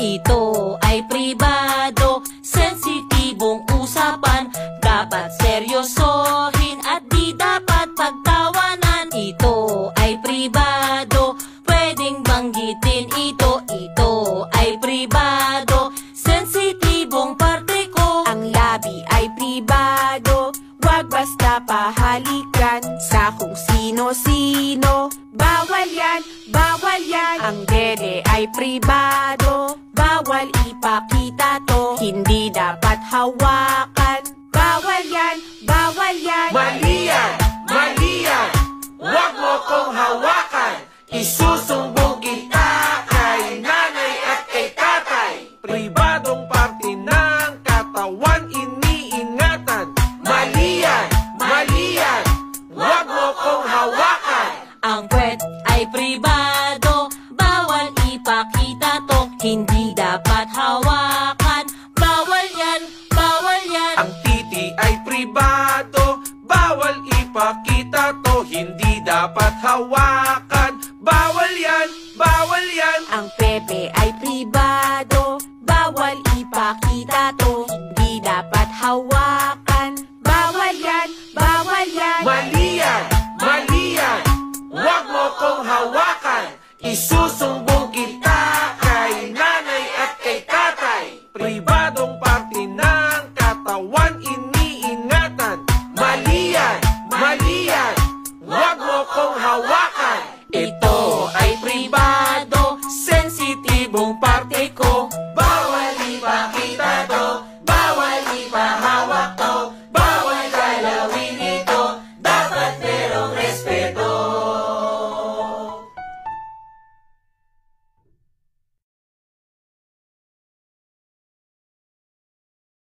Ito ay pribado, sensitibong usapan. Dapat seryosohin at di dapat pagtawanan. Ito ay pribado, pwedeng banggitin ito. Ito ay pribado, sensitibong parte ko. Ang labi ay pribado, wag basta pahalikan sa kung sino-sino. Bawal yan, bawal yan. Ang dede ay pribado, bawal ipakita to. Hindi dapat hawakan. Bawal yan, bawal yan. Mali yan, mali yan. Huwag mo kong hawakan. Isusumbong kita kay nanay at kay tatay. Pribadong parte ng katawan iniingatan. Mali yan, mali yan. Huwag mo kong hawakan. Ang puwet ay pribado, bawal ipakita to. Hindi dapat hawakan. Bawal yan, bawal yan. Ang titi ay pribado, bawal ipakita to. Hindi dapat hawakan. Bawal yan, bawal yan. Ang pepe ay pribado, bawal ipakita to. Hindi dapat hawakan. Bawal yan, bawal yan. Mali yan, mali yan. Huwag mo kong hawakan. Isusumbong